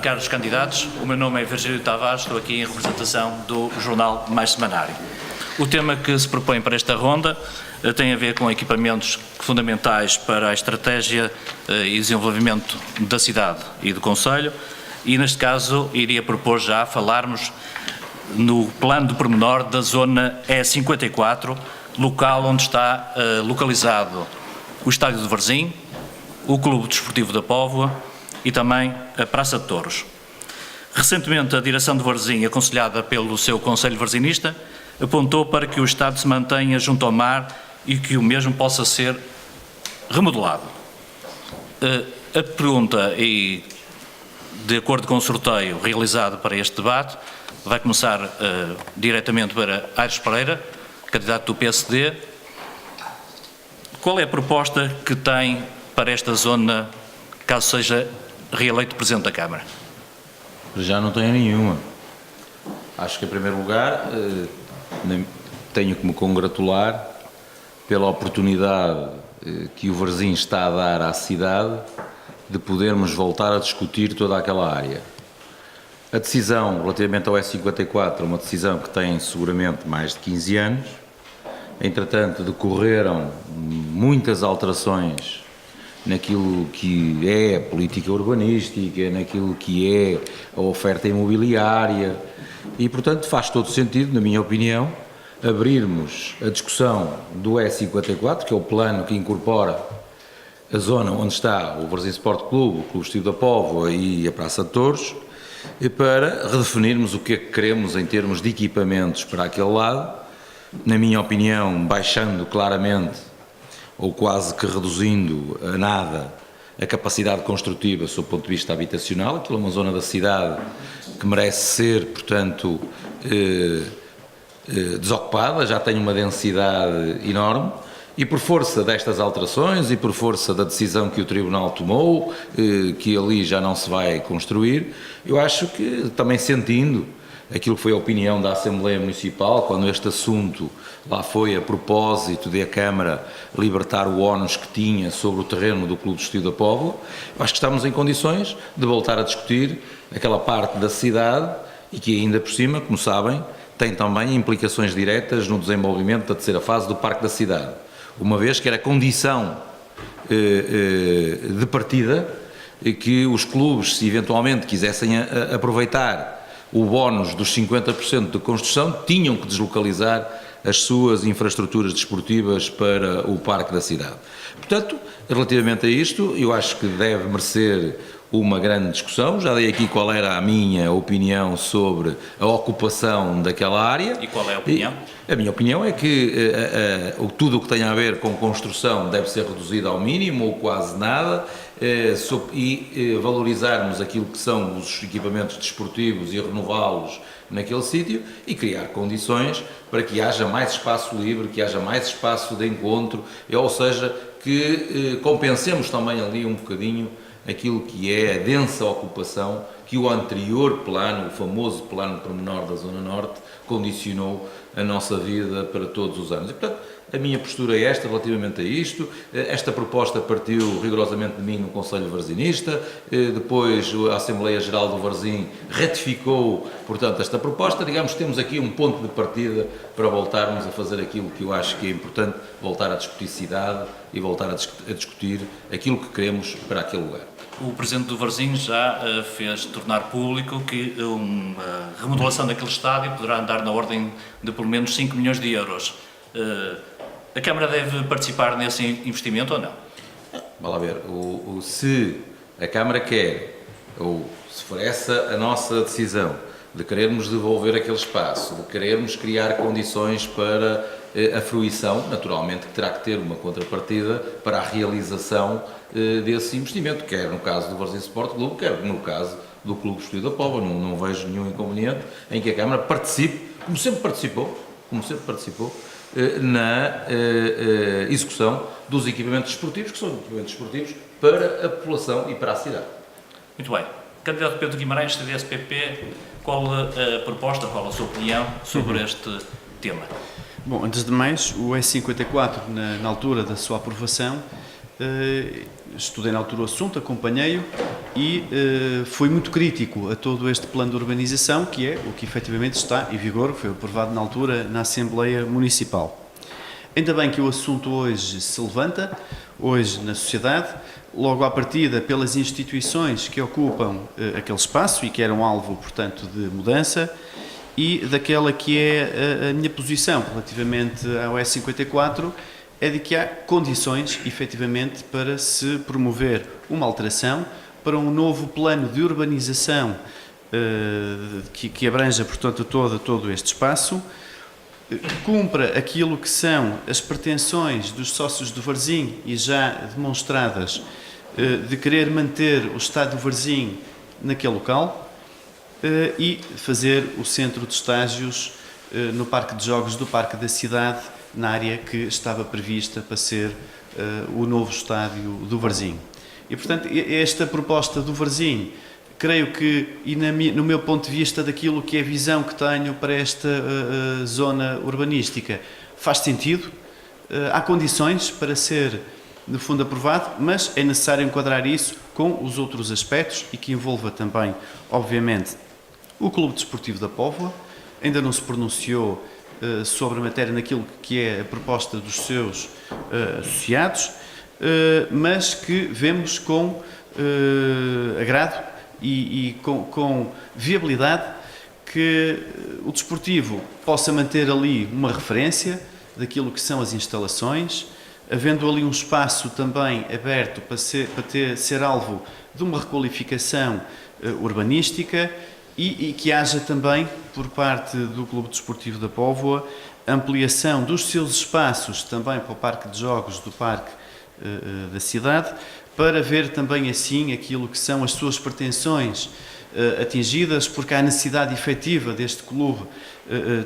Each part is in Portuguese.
caros candidatos, o meu nome é Virgílio Tavares, estou aqui em representação do jornal Mais Semanário. O tema que se propõe para esta ronda tem a ver com equipamentos fundamentais para a estratégia e desenvolvimento da cidade e do concelho e, neste caso, iria propor já falarmos no plano de pormenor da zona E54, local onde está localizado o Estádio do Varzim, o Clube Desportivo da Póvoa e também a Praça de Touros. Recentemente, a direção do Varzim, aconselhada pelo seu Conselho Varzinista, apontou para que o Estado se mantenha junto ao mar e que o mesmo possa ser remodelado. A pergunta, e de acordo com o sorteio realizado para este debate, vai começar diretamente para Aires Pereira, candidato do PSD. Qual é a proposta que tem para esta zona, caso seja reeleito Presidente da Câmara? Já não tenho nenhuma. Acho que, em primeiro lugar, tenho que me congratular pela oportunidade que o Varzim está a dar à cidade de podermos voltar a discutir toda aquela área. A decisão relativamente ao E54 é uma decisão que tem seguramente mais de 15 anos. Entretanto, decorreram muitas alterações naquilo que é a política urbanística, naquilo que é a oferta imobiliária e, portanto, faz todo sentido, na minha opinião, abrirmos a discussão do E54, que é o plano que incorpora a zona onde está o Varzim Sport Clube, o Clube Desportivo da Póvoa e a Praça de Touros, para redefinirmos o que é que queremos em termos de equipamentos para aquele lado, na minha opinião, baixando claramente ou quase que reduzindo a nada a capacidade construtiva sob o ponto de vista habitacional. Aquilo é uma zona da cidade que merece ser, portanto, desocupada, já tem uma densidade enorme e por força destas alterações e por força da decisão que o Tribunal tomou, que ali já não se vai construir, eu acho que também sentindo aquilo que foi a opinião da Assembleia Municipal, quando este assunto lá foi a propósito de a Câmara libertar o ónus que tinha sobre o terreno do Clube Desportivo da Póvoa, acho que estamos em condições de voltar a discutir aquela parte da cidade e que ainda por cima, como sabem, tem também implicações diretas no desenvolvimento da terceira fase do Parque da Cidade, uma vez que era condição de partida que os clubes, se eventualmente quisessem aproveitar o bónus dos 50% de construção, tinham que deslocalizar as suas infraestruturas desportivas para o Parque da Cidade. Portanto, relativamente a isto, eu acho que deve merecer uma grande discussão. Já dei aqui qual era a minha opinião sobre a ocupação daquela área. E qual é a opinião? A minha opinião é que tudo o que tem a ver com construção deve ser reduzido ao mínimo ou quase nada e valorizarmos aquilo que são os equipamentos desportivos e renová-los naquele sítio e criar condições para que haja mais espaço livre, que haja mais espaço de encontro, ou seja, que compensemos também ali um bocadinho aquilo que é a densa ocupação que o anterior plano, o famoso plano pormenor da Zona Norte, condicionou a nossa vida para todos os anos. E, portanto, a minha postura é esta relativamente a isto. Esta proposta partiu rigorosamente de mim no Conselho Varzinista, depois a Assembleia Geral do Varzim ratificou, portanto, esta proposta. Digamos que temos aqui um ponto de partida para voltarmos a fazer aquilo que eu acho que é importante, voltar a discutir cidade e voltar a discutir aquilo que queremos para aquele lugar. O Presidente do Varzim já fez tornar público que uma remodelação daquele estádio poderá andar na ordem de pelo menos 5 milhões de euros. A Câmara deve participar nesse investimento ou não? Vá lá ver, se a Câmara quer, ou se for essa a nossa decisão, de querermos devolver aquele espaço, de querermos criar condições para a fruição, naturalmente que terá que ter uma contrapartida para a realização desse investimento, quer no caso do Varzim Sport Clube, quer no caso do Clube Desportivo da Póvoa. Não vejo nenhum inconveniente em que a Câmara participe, como sempre participou, na execução dos equipamentos desportivos, que são equipamentos desportivos para a população e para a cidade. Muito bem. Candidato Pedro Guimarães, CDS-PP, qual a proposta, qual a sua opinião sobre este tema? Bom, antes de mais, o E54, na altura da sua aprovação, estudei na altura o assunto, acompanhei-o e foi muito crítico a todo este plano de urbanização, que é o que efetivamente está em vigor, foi aprovado na altura na Assembleia Municipal. Ainda bem que o assunto hoje se levanta, hoje na sociedade, logo à partida pelas instituições que ocupam aquele espaço e que eram alvo, portanto, de mudança, e daquela que é a minha posição relativamente ao E54, é de que há condições, efetivamente, para se promover uma alteração para um novo plano de urbanização que abranja, portanto, todo este espaço, cumpra aquilo que são as pretensões dos sócios do Varzim e já demonstradas de querer manter o estado do Varzim naquele local e fazer o centro de estágios no Parque de Jogos do Parque da Cidade, na área que estava prevista para ser o novo estádio do Varzim. E, portanto, esta proposta do Varzim, creio que, e no meu ponto de vista daquilo que é a visão que tenho para esta zona urbanística, faz sentido, há condições para ser, no fundo, aprovado, mas é necessário enquadrar isso com os outros aspectos e que envolva também, obviamente, o Clube Desportivo da Póvoa. Ainda não se pronunciou sobre a matéria naquilo que é a proposta dos seus associados, mas que vemos com agrado e com viabilidade que o desportivo possa manter ali uma referência daquilo que são as instalações, havendo ali um espaço também aberto para ser alvo de uma requalificação urbanística e que haja também, por parte do Clube Desportivo da Póvoa, ampliação dos seus espaços também para o Parque de Jogos do Parque da Cidade, para ver também assim aquilo que são as suas pretensões atingidas, porque há necessidade efetiva deste clube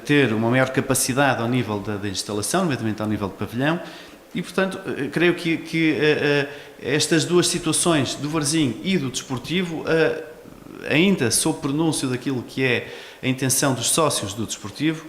ter uma maior capacidade ao nível da instalação, nomeadamente ao nível de pavilhão, e portanto creio que estas duas situações do Varzim e do desportivo, ainda sob pronúncio daquilo que é a intenção dos sócios do desportivo,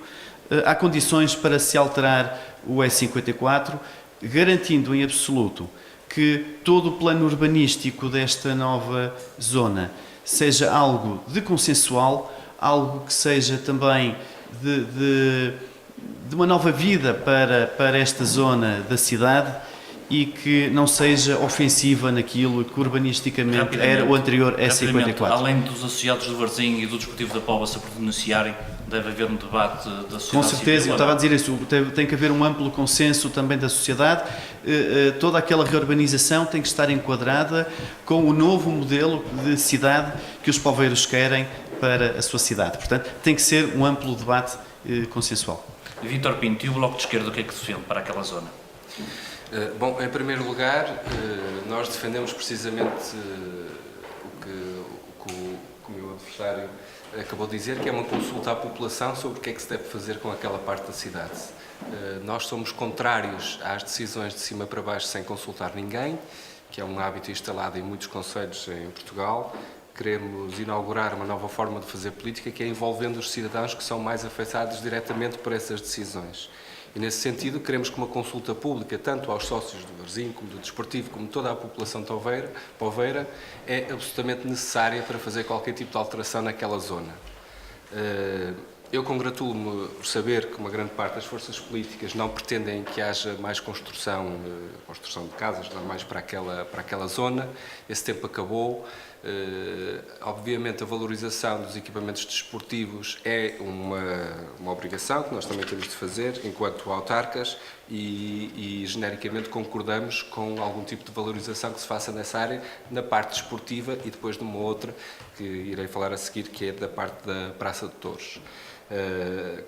há condições para se alterar o E54, garantindo em absoluto que todo o plano urbanístico desta nova zona seja algo de consensual, algo que seja também de uma nova vida para esta zona da cidade e que não seja ofensiva naquilo que urbanisticamente era o anterior E54. Além dos associados do Varzim e do Desportivo da Póvoa se pronunciarem, deve haver um debate da sociedade. Com certeza, eu estava a dizer isso, tem que haver um amplo consenso também da sociedade, toda aquela reurbanização tem que estar enquadrada com o novo modelo de cidade que os poveiros querem para a sua cidade. Portanto, tem que ser um amplo debate consensual. Vítor Pinto, e o Bloco de Esquerda, o que é que defende para aquela zona? Bom, em primeiro lugar, nós defendemos precisamente o que o meu adversário acabou de dizer, que é uma consulta à população sobre o que é que se deve fazer com aquela parte da cidade. Nós somos contrários às decisões de cima para baixo sem consultar ninguém, que é um hábito instalado em muitos concelhos em Portugal. Queremos inaugurar uma nova forma de fazer política, que é envolvendo os cidadãos que são mais afetados diretamente por essas decisões. E, nesse sentido, queremos que uma consulta pública, tanto aos sócios do Varzim, como do Desportivo, como toda a população poveira, é absolutamente necessária para fazer qualquer tipo de alteração naquela zona. Eu congratulo-me por saber que uma grande parte das forças políticas não pretendem que haja mais construção de casas, não mais para aquela zona. Esse tempo acabou. Obviamente a valorização dos equipamentos desportivos é uma obrigação que nós também temos de fazer enquanto autarcas e genericamente concordamos com algum tipo de valorização que se faça nessa área, na parte desportiva e depois de uma outra que irei falar a seguir, que é da parte da Praça de Touros.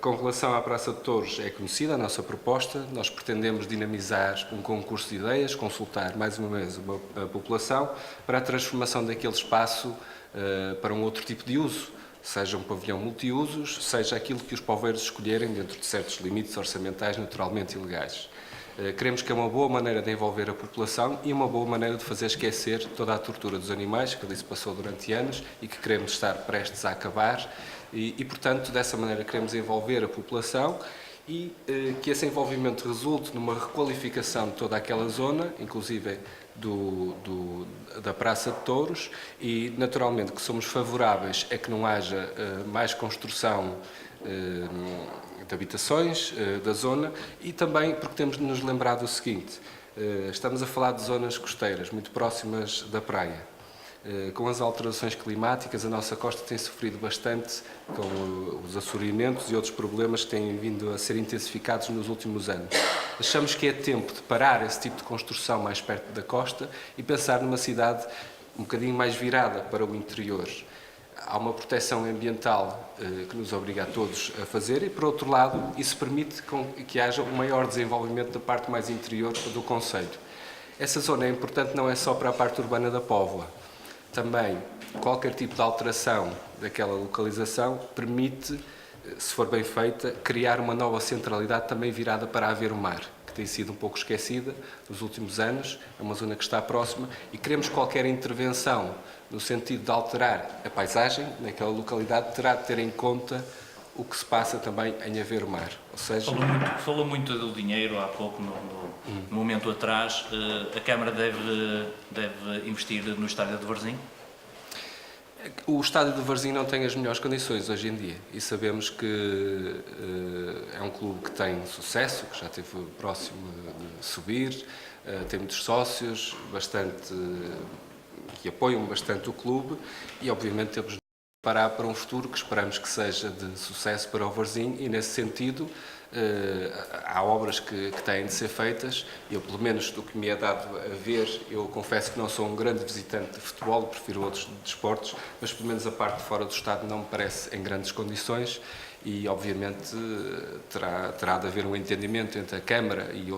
Com relação à Praça de Touros, é conhecida a nossa proposta. Nós pretendemos dinamizar um concurso de ideias, consultar mais uma vez a população para a transformação daquele espaço para um outro tipo de uso, seja um pavilhão multiusos, seja aquilo que os poveiros escolherem dentro de certos limites orçamentais naturalmente ilegais. Queremos que é uma boa maneira de envolver a população e uma boa maneira de fazer esquecer toda a tortura dos animais, que ali se passou durante anos e que queremos estar prestes a acabar. E, portanto, dessa maneira queremos envolver a população e que esse envolvimento resulte numa requalificação de toda aquela zona, inclusive da Praça de Touros, e naturalmente que somos favoráveis a que não haja mais construção de habitações da zona, e também porque temos de nos lembrar do seguinte: estamos a falar de zonas costeiras muito próximas da praia. Com as alterações climáticas, a nossa costa tem sofrido bastante com os assoreamentos e outros problemas que têm vindo a ser intensificados nos últimos anos. Achamos que é tempo de parar esse tipo de construção mais perto da costa e pensar numa cidade um bocadinho mais virada para o interior. Há uma proteção ambiental que nos obriga a todos a fazer e, por outro lado, isso permite que haja um maior desenvolvimento da parte mais interior do concelho. Essa zona é importante não é só para a parte urbana da Póvoa. Também, qualquer tipo de alteração daquela localização permite, se for bem feita, criar uma nova centralidade também virada para Aveiro-Mar, que tem sido um pouco esquecida nos últimos anos, é uma zona que está próxima, e queremos qualquer intervenção no sentido de alterar a paisagem naquela localidade, terá de ter em conta o que se passa também em Aveiro-Mar. Ou seja, falou muito do dinheiro há pouco, no momento atrás. A Câmara deve investir no estádio de Varzim? O estádio de Varzim não tem as melhores condições hoje em dia, e sabemos que é um clube que tem sucesso, que já esteve próximo de subir, tem muitos sócios que apoiam bastante o clube, e obviamente temos de preparar para um futuro que esperamos que seja de sucesso para o Varzim, e nesse sentido há obras que têm de ser feitas. Eu, pelo menos do que me é dado a ver, eu confesso que não sou um grande visitante de futebol, prefiro outros desportos, mas pelo menos a parte de fora do estádio não me parece em grandes condições, e obviamente terá de haver um entendimento entre a Câmara e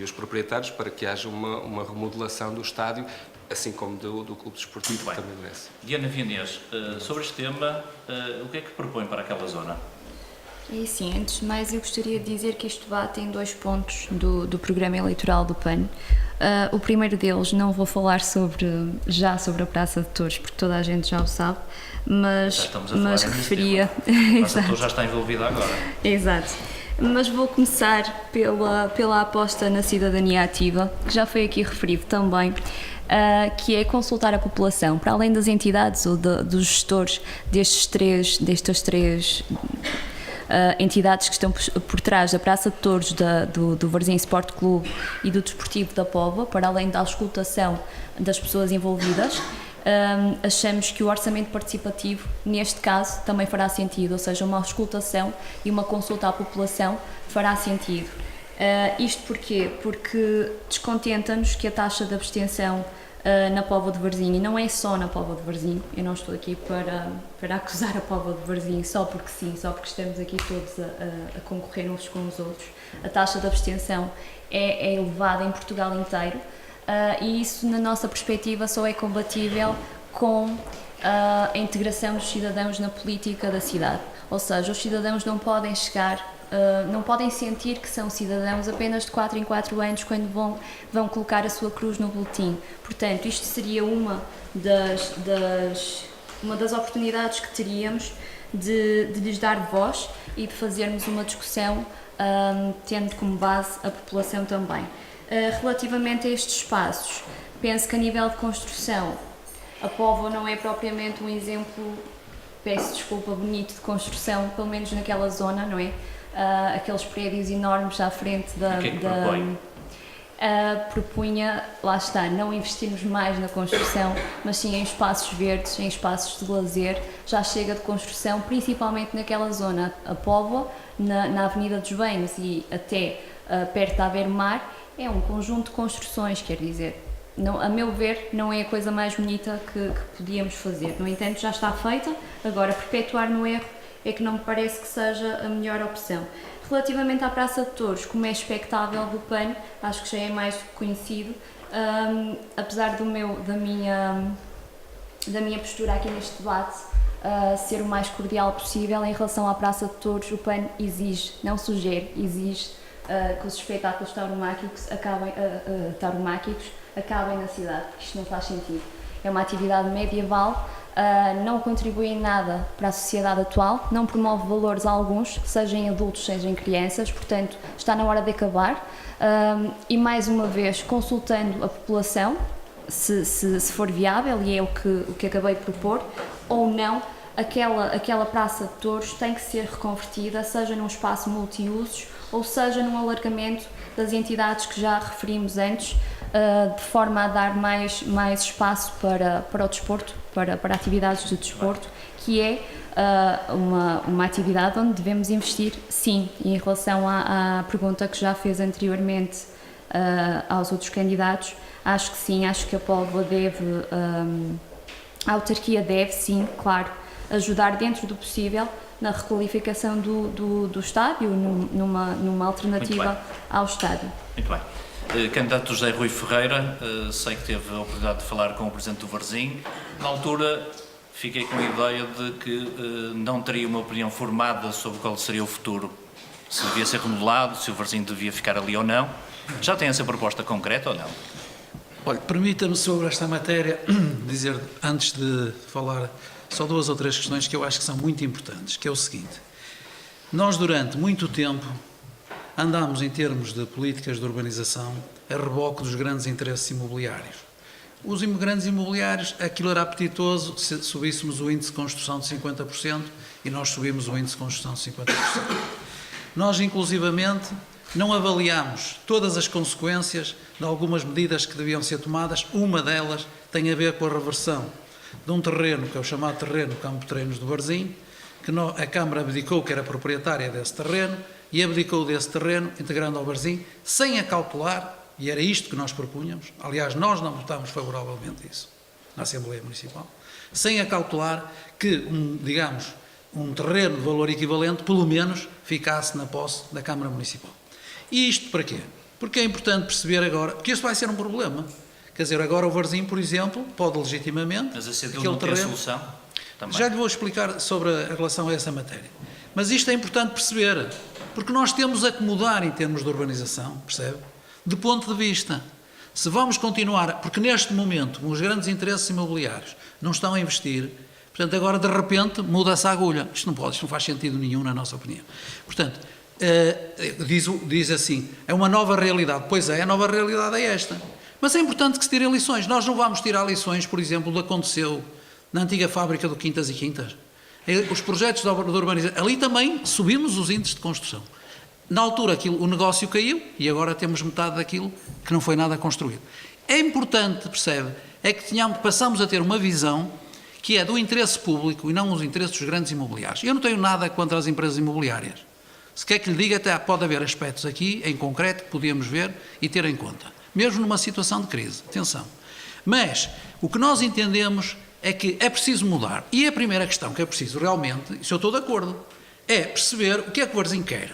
os proprietários para que haja uma remodelação do estádio, assim como do clube desportivo, que também merece. Diana Vianês, sobre este tema, o que é que propõe para aquela zona? E sim, antes de mais eu gostaria de dizer que isto bate em 2 pontos do programa eleitoral do PAN. O primeiro deles, não vou falar sobre a Praça de Touros, porque toda a gente já o sabe, mas referia... A Praça de Touros já está envolvida agora. Exato. Mas vou começar pela aposta na cidadania ativa, que já foi aqui referido também, que é consultar a população, para além das entidades ou dos gestores destas três entidades que estão por trás da Praça de Touros, do Varzim Sport Clube e do Desportivo da Póvoa, para além da auscultação das pessoas envolvidas. Achamos que o orçamento participativo, neste caso, também fará sentido, ou seja, uma auscultação e uma consulta à população fará sentido. Isto porquê? Porque descontenta-nos que a taxa de abstenção na Póvoa de Varzim, e não é só na Póvoa de Varzim, eu não estou aqui para acusar a Póvoa de Varzim só porque sim, só porque estamos aqui todos a concorrer uns com os outros. A taxa de abstenção é elevada em Portugal inteiro. E isso, na nossa perspectiva, só é compatível com a integração dos cidadãos na política da cidade. Ou seja, os cidadãos não podem não podem sentir que são cidadãos apenas de 4 em 4 anos quando vão colocar a sua cruz no boletim. Portanto, isto seria uma das oportunidades que teríamos de lhes dar voz e de fazermos uma discussão tendo como base a população também. Relativamente a estes espaços, penso que a nível de construção, a Póvoa não é propriamente um exemplo, peço desculpa, bonito de construção, pelo menos naquela zona, não é? Aqueles prédios enormes à frente O que é que propõe? Propunha, lá está, não investirmos mais na construção, mas sim em espaços verdes, em espaços de lazer. Já chega de construção, principalmente naquela zona, a Póvoa, na Avenida dos Banhos e até perto da Aveiro-Mar. É um conjunto de construções, quer dizer, não, a meu ver, não é a coisa mais bonita que podíamos fazer. No entanto, já está feita, agora perpetuar no erro é que não me parece que seja a melhor opção. Relativamente à Praça de Touros, como é expectável do PAN, acho que já é mais conhecido, apesar da minha postura aqui neste debate ser o mais cordial possível, em relação à Praça de Touros, o PAN exige, não sugere, exige que os espetáculos tauromáquicos acabem na cidade, porque isto não faz sentido. É uma atividade medieval não contribui em nada para a sociedade atual, não promove valores a alguns, seja em adultos, seja em crianças, portanto está na hora de acabar. E mais uma vez, consultando a população, se for viável, e é o que acabei de propor, ou não, aquela praça de touros tem que ser reconvertida, seja num espaço multiusos ou seja num alargamento das entidades que já referimos antes, de forma a dar mais espaço para o desporto, para atividades de desporto, que é uma atividade onde devemos investir, sim. E em relação à pergunta que já fez anteriormente aos outros candidatos, acho que sim, acho que a Póvoa deve, a autarquia deve, sim, claro, ajudar dentro do possível na requalificação do estádio, numa alternativa ao estádio. Muito bem. Candidato José Rui Ferreira, sei que teve a oportunidade de falar com o Presidente do Varzim. Na altura, fiquei com a ideia de que não teria uma opinião formada sobre qual seria o futuro, se devia ser remodelado, se o Varzim devia ficar ali ou não. Já tem essa proposta concreta ou não? Olha, permita-me sobre esta matéria dizer, antes de falar, só 2 ou 3 questões que eu acho que são muito importantes, que é o seguinte: nós durante muito tempo andámos em termos de políticas de urbanização a reboque dos grandes interesses imobiliários. Os grandes imobiliários, aquilo era apetitoso se subíssemos o índice de construção de 50% e nós subimos o índice de construção de 50%. Nós, inclusivamente, não avaliámos todas as consequências de algumas medidas que deviam ser tomadas. Uma delas tem a ver com a reversão de um terreno, que é o chamado terreno Campo de Treinos do Varzim, que a Câmara abdicou, que era proprietária desse terreno, e abdicou desse terreno, integrando ao Varzim, sem acautelar, e era isto que nós propunhamos. Aliás, nós não votámos favoravelmente isso na Assembleia Municipal, sem acautelar que, digamos, um terreno de valor equivalente, pelo menos, ficasse na posse da Câmara Municipal. E isto para quê? Porque é importante perceber agora, porque isso vai ser um problema. Quer dizer, agora o Varzim, por exemplo, pode legitimamente... Mas a CDU não tem solução? Também. Já lhe vou explicar sobre a relação a essa matéria. Mas isto é importante perceber, porque nós temos a que mudar em termos de urbanização, percebe? De ponto de vista. Se vamos continuar, porque neste momento os grandes interesses imobiliários não estão a investir, portanto agora de repente muda-se a agulha. Isto não faz sentido nenhum na nossa opinião. Portanto, diz assim, é uma nova realidade. Pois é, a nova realidade é esta. Mas é importante que se tirem lições. Nós não vamos tirar lições, por exemplo, do que aconteceu na antiga fábrica do Quintas e Quintas. Os projetos de urbanização, ali também subimos os índices de construção. Na altura o negócio caiu e agora temos metade daquilo que não foi nada construído. É importante, percebe, é que passamos a ter uma visão que é do interesse público e não os interesses dos grandes imobiliários. Eu não tenho nada contra as empresas imobiliárias. Se quer que lhe diga, até pode haver aspectos aqui, em concreto, que podíamos ver e ter em conta. Mesmo numa situação de crise. Atenção. Mas o que nós entendemos é que é preciso mudar. E a primeira questão que é preciso realmente, isso eu estou de acordo, é perceber o que é que o Varzim quer.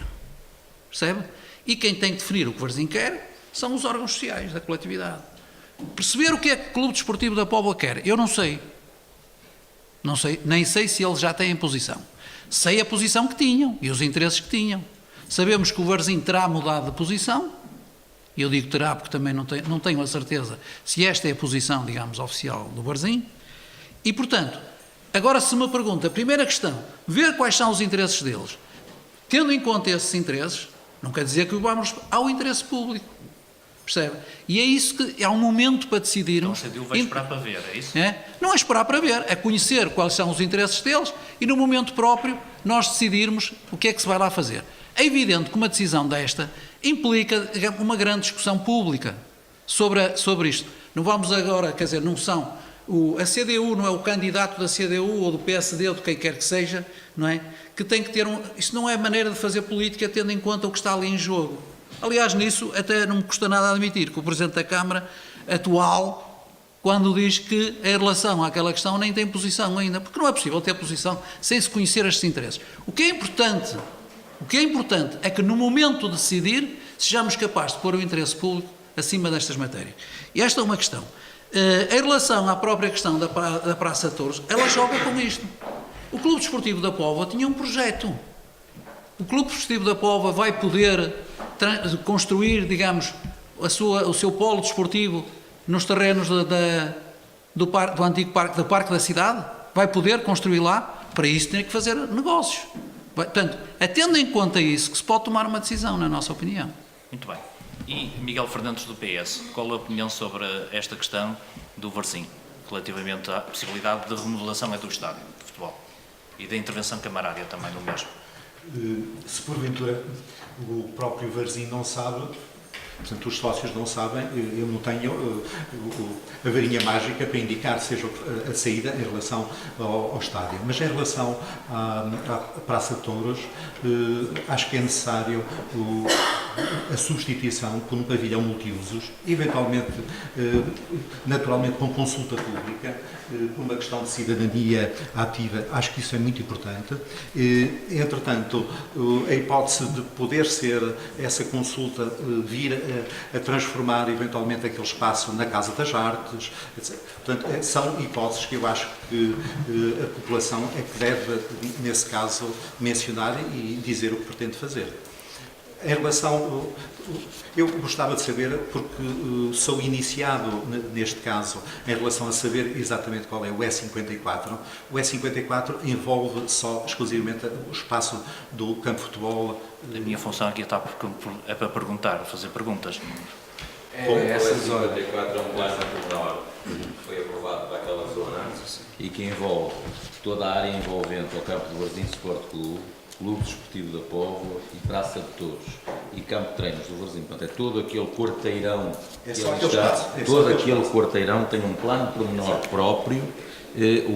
Percebe? E quem tem que definir o que o Varzim quer são os órgãos sociais da coletividade. Perceber o que é que o Clube Desportivo da Póvoa quer, eu não sei. Não sei, nem sei se eles já têm posição. Sei a posição que tinham e os interesses que tinham. Sabemos que o Varzim terá mudado de posição. Eu digo terá porque também não tenho a certeza se esta é a posição, digamos, oficial do Varzim. E, portanto, agora se me pergunta, a primeira questão, ver quais são os interesses deles. Tendo em conta esses interesses, não quer dizer que vamos ao interesse público. Percebe? E é isso que é um momento para decidirmos. Então, a CDU vai esperar para ver, é isso? Não é esperar para ver, é conhecer quais são os interesses deles e no momento próprio nós decidirmos o que é que se vai lá fazer. É evidente que uma decisão desta implica, digamos, uma grande discussão pública sobre isto. Não vamos agora, quer dizer, não são... A CDU não é o candidato da CDU ou do PSD ou de quem quer que seja, não é? Que tem que ter Isto não é maneira de fazer política tendo em conta o que está ali em jogo. Aliás, nisso até não me custa nada admitir que o Presidente da Câmara atual, quando diz que em relação àquela questão nem tem posição ainda, porque não é possível ter posição sem se conhecer estes interesses. O que é importante é que no momento de decidir sejamos capazes de pôr o interesse público acima destas matérias. E esta é uma questão. Em relação à própria questão da Praça de Touros, ela joga com isto. O Clube Desportivo da Póvoa tinha um projeto. O Clube Desportivo da Póvoa vai poder construir, digamos, o seu polo desportivo nos terrenos do antigo parque da cidade? vai poder construir lá, para isso tem que fazer negócios. Portanto, é tendo em conta isso que se pode tomar uma decisão, na nossa opinião. Muito bem. E Miguel Fernandes do PS, qual a opinião sobre esta questão do Varzim, relativamente à possibilidade de remodelação do estádio de futebol e da intervenção camarária também no mesmo? Se porventura o próprio Varzim não sabe, portanto os sócios não sabem, eu não tenho a varinha mágica para indicar seja a saída em relação ao estádio. Mas em relação à Praça de Touros, acho que é necessário a substituição por um pavilhão multiusos, eventualmente, naturalmente com consulta pública, por uma questão de cidadania ativa, acho que isso é muito importante. Entretanto, a hipótese de poder ser essa consulta vir a transformar eventualmente aquele espaço na Casa das Artes, etc. Portanto, são hipóteses que eu acho que a população é que deve, nesse caso, mencionar e dizer o que pretende fazer. Em relação, eu gostava de saber, porque sou iniciado neste caso, em relação a saber exatamente qual é o E54. O E54 envolve só, exclusivamente, o espaço do campo de futebol. A minha função aqui está é para perguntar, fazer perguntas. Essa zona. O E54 é um plano pormenor que foi aprovado para aquela zona e que envolve toda a área envolvente ao campo do Varzim Sport Clube, Clube Desportivo da Póvoa e Praça de Touros e campo de treinos do Varzim. Portanto, é todo aquele quarteirão todo aquele quarteirão tem um plano pormenor próprio,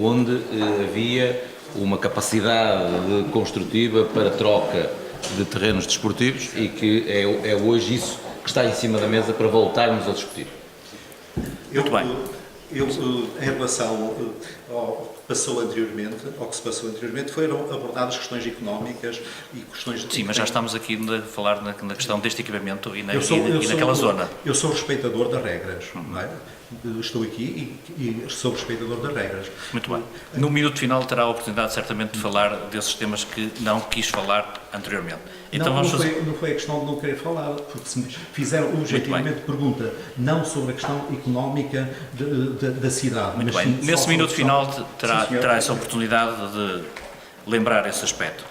onde havia uma capacidade construtiva para troca de terrenos desportivos e que é hoje isso que está em cima da mesa para voltarmos a discutir. Muito bem. Em relação ao que se passou anteriormente, foram abordadas questões económicas e questões de... Sim, mas já estamos aqui a falar na questão deste equipamento e naquela zona. Eu sou respeitador das regras, não é? Estou aqui e sou respeitador das regras. Muito bem. No minuto final terá a oportunidade certamente de falar desses temas que não quis falar anteriormente. Então não vamos foi a questão de não querer falar, porque se me fizeram objetivamente pergunta, não sobre a questão económica da cidade. Muito mas bem. sim, Nesse minuto final terá Sim, senhor. essa oportunidade de lembrar esse aspecto.